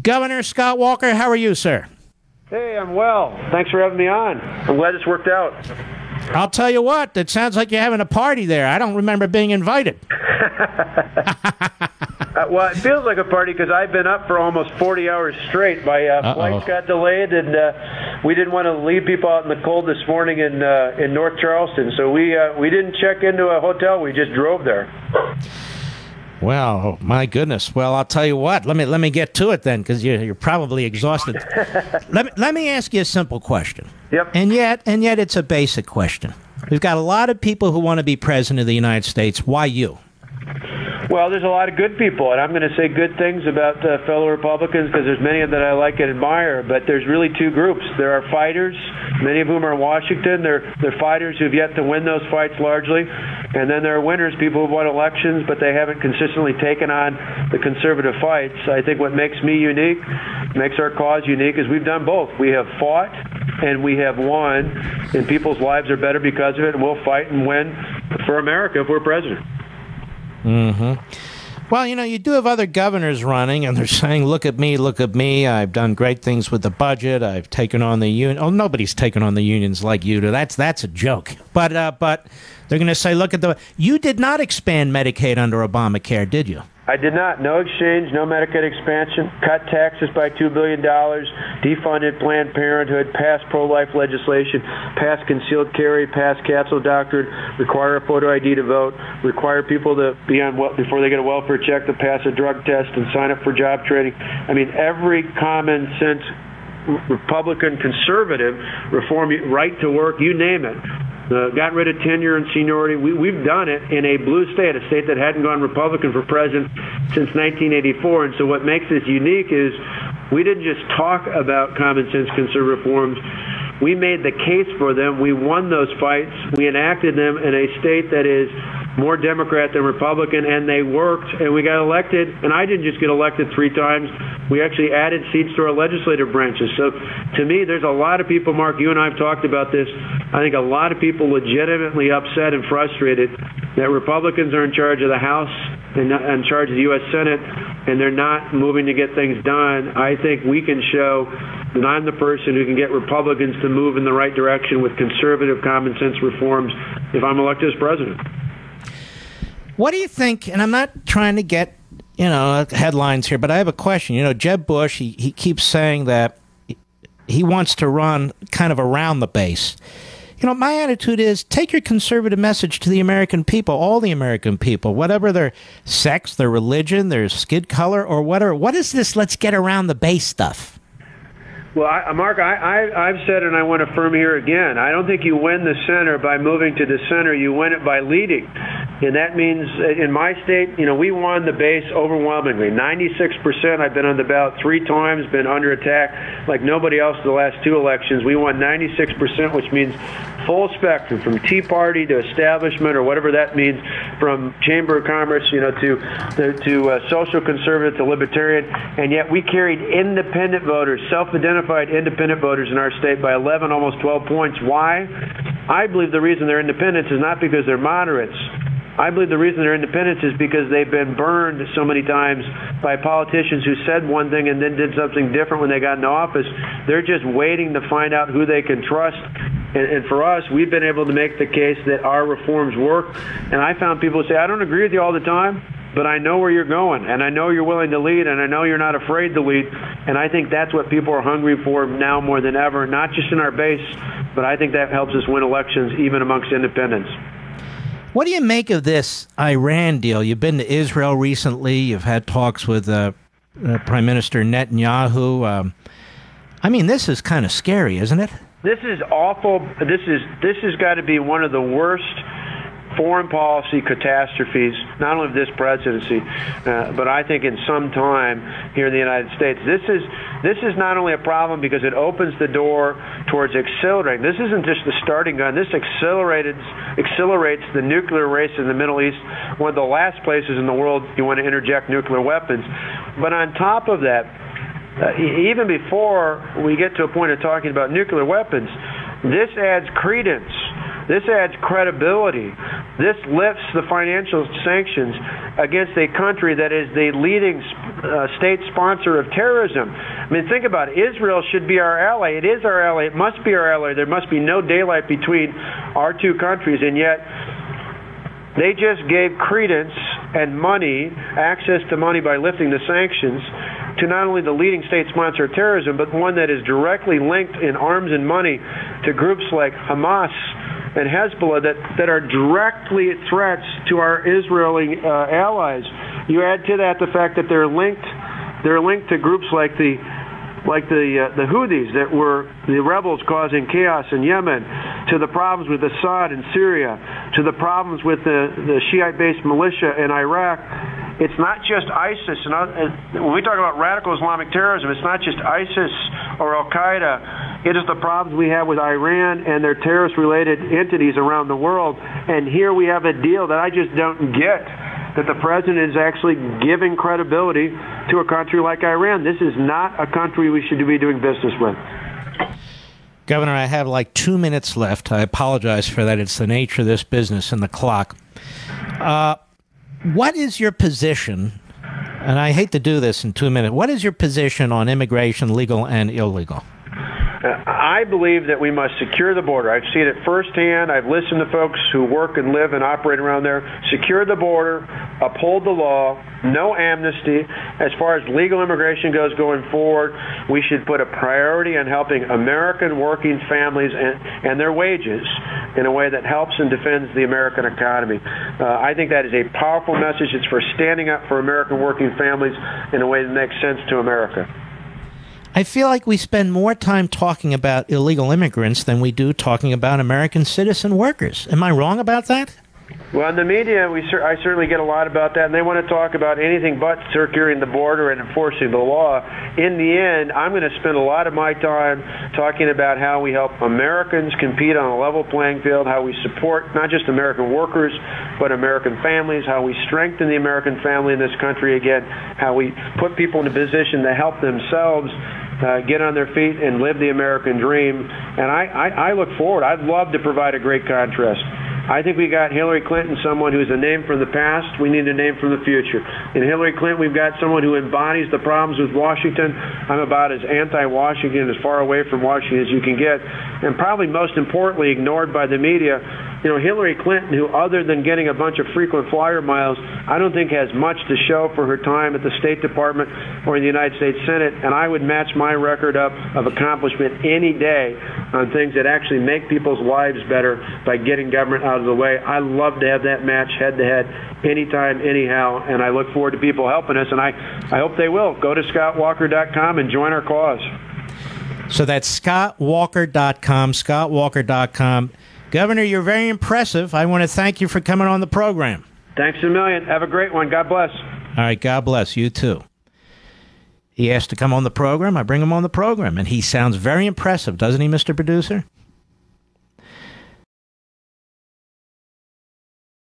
Governor Scott Walker, how are you, sir? Hey, I'm well. Thanks for having me on. I'm glad this worked out. I'll tell you what, it sounds like you're having a party there. I don't remember being invited. Well, it feels like a party because I've been up for almost 40 hours straight. My flights got delayed, and we didn't want to leave people out in the cold this morning in North Charleston. So we didn't check into a hotel. We just drove there. Well, my goodness. Well, I'll tell you what. Let me get to it then, because you're probably exhausted. let me ask you a simple question. Yep. And yet it's a basic question. We've got a lot of people who want to be president of the United States. Why you? Well, there's a lot of good people, and I'm going to say good things about fellow Republicans because there's many that I like and admire, but there's really two groups. There are fighters, many of whom are in Washington. They're fighters who've yet to win those fights largely, and then there are winners, people who've won elections, but they haven't consistently taken on the conservative fights. I think what makes me unique, makes our cause unique, is we've done both. We have fought, and we have won, and people's lives are better because of it, and we'll fight and win for America if we're president. Mm-hmm. Well, you do have other governors running, and they're saying, look at me, I've done great things with the budget, I've taken on the union. Oh, nobody's taken on the unions like you do. That's a joke. But they're going to say, you did not expand Medicaid under Obamacare, did you? I did not. No exchange, no Medicaid expansion, cut taxes by $2 billion, defunded Planned Parenthood, passed pro-life legislation, passed concealed carry, passed capsule doctrine, require a photo ID to vote, require people to be on, before they get a welfare check, to pass a drug test and sign up for job training. I mean, every common sense Republican conservative reform, right to work, you name it. Got rid of tenure and seniority. We've done it in a blue state, a state that hadn't gone Republican for president since 1984. And so what makes this unique is we didn't just talk about common sense conservative reforms. We made the case for them. We won those fights. We enacted them in a state that is more Democrat than Republican, and they worked, and we got elected. And I didn't just get elected 3 times. We actually added seats to our legislative branches. So to me, there's a lot of people, Mark, you and I have talked about this. I think a lot of people legitimately upset and frustrated that Republicans are in charge of the House and in charge of the U.S. Senate, and they're not moving to get things done. I think we can show that I'm the person who can get Republicans to move in the right direction with conservative common sense reforms if I'm elected as president. What do you think, and I'm not trying to get, headlines here, but I have a question. Jeb Bush, he keeps saying that he wants to run kind of around the base. My attitude is take your conservative message to the American people, all the American people, whatever their sex, their religion, their skin color, or whatever. What is this let's get around the base stuff? Well, Mark, I've said, and I want to affirm here again, I don't think you win the center by moving to the center. You win it by leading. And that means in my state, we won the base overwhelmingly. 96%. I've been on the ballot 3 times, been under attack like nobody else the last 2 elections. We won 96%, which means full spectrum, from Tea Party to establishment or whatever that means, from Chamber of Commerce, to social conservative to libertarian. And yet we carried independent voters, self-identified independent voters in our state by 11, almost 12 points. Why? I believe the reason they're independents is not because they're moderates. I believe the reason they're independents is because they've been burned so many times by politicians who said one thing and then did something different when they got into office. They're just waiting to find out who they can trust. And for us, we've been able to make the case that our reforms work. And I found people say, I don't agree with you all the time, but I know where you're going, and I know you're willing to lead, and I know you're not afraid to lead. And I think that's what people are hungry for now more than ever, not just in our base, but I think that helps us win elections even amongst independents. What do you make of this Iran deal? You've been to Israel recently. You've had talks with Prime Minister Netanyahu. This is kind of scary, isn't it? This is awful. This has got to be one of the worst foreign policy catastrophes, not only of this presidency, but I think in some time here in the United States. This is not only a problem because it opens the door towards accelerating. This isn't just the starting gun. This accelerates the nuclear race in the Middle East, one of the last places in the world you want to interject nuclear weapons. But on top of that, even before we get to a point of talking about nuclear weapons, this adds credence. This adds credibility This lifts the financial sanctions against a country that is the leading state sponsor of terrorism. I mean, think about it. Israel should be our ally. It is our ally. It must be our ally. There must be no daylight between our two countries, and yet they just gave credence and money, access to money by lifting the sanctions, to not only the leading state sponsor of terrorism, but one that is directly linked in arms and money to groups like Hamas and Hezbollah that are directly threats to our Israeli allies. You add to that the fact that they're linked to groups like the Houthis that were the rebels causing chaos in Yemen, to the problems with Assad in Syria, to the problems with the Shiite-based militia in Iraq. It's not just ISIS. And when we talk about radical Islamic terrorism, it's not just ISIS or Al-Qaeda. It is the problems we have with Iran and their terrorist-related entities around the world. And here we have a deal that I just don't get, that the president is actually giving credibility to a country like Iran. This is not a country we should be doing business with. Governor, I have like 2 minutes left. I apologize for that. It's the nature of this business and the clock. What is your position, and I hate to do this in 2 minutes, what is your position on immigration, legal and illegal? I believe that we must secure the border. I've seen it firsthand. I've listened to folks who work and live and operate around there. Secure the border, uphold the law, no amnesty. As far as legal immigration goes going forward, we should put a priority on helping American working families and their wages in a way that helps and defends the American economy. I think that is a powerful message. It's for standing up for American working families in a way that makes sense to America. I feel like we spend more time talking about illegal immigrants than we do talking about American citizen workers. Am I wrong about that? Well, in the media, I certainly get a lot about that, and they want to talk about anything but securing the border and enforcing the law. In the end, I'm going to spend a lot of my time talking about how we help Americans compete on a level playing field, how we support not just American workers, but American families, how we strengthen the American family in this country again, how we put people in a position to help themselves get on their feet and live the American dream. And I look forward. I'd love to provide a great contrast. I think we got Hillary Clinton, someone who's a name from the past. We need a name from the future. In Hillary Clinton, we've got someone who embodies the problems with Washington. I'm about as anti-Washington, as far away from Washington as you can get. And probably most importantly, ignored by the media, Hillary Clinton, who other than getting a bunch of frequent flyer miles, I don't think has much to show for her time at the State Department or in the United States Senate, and I would match my record up of accomplishment any day on things that actually make people's lives better by getting government out of the way. I love to have that match head-to-head anytime, anyhow, and I look forward to people helping us, and I hope they will. Go to scottwalker.com and join our cause. So that's scottwalker.com, scottwalker.com. Governor, you're very impressive. I want to thank you for coming on the program. Thanks a million. Have a great one. God bless. All right, God bless. You too. He asked to come on the program. I bring him on the program, and he sounds very impressive, doesn't he, Mr. Producer?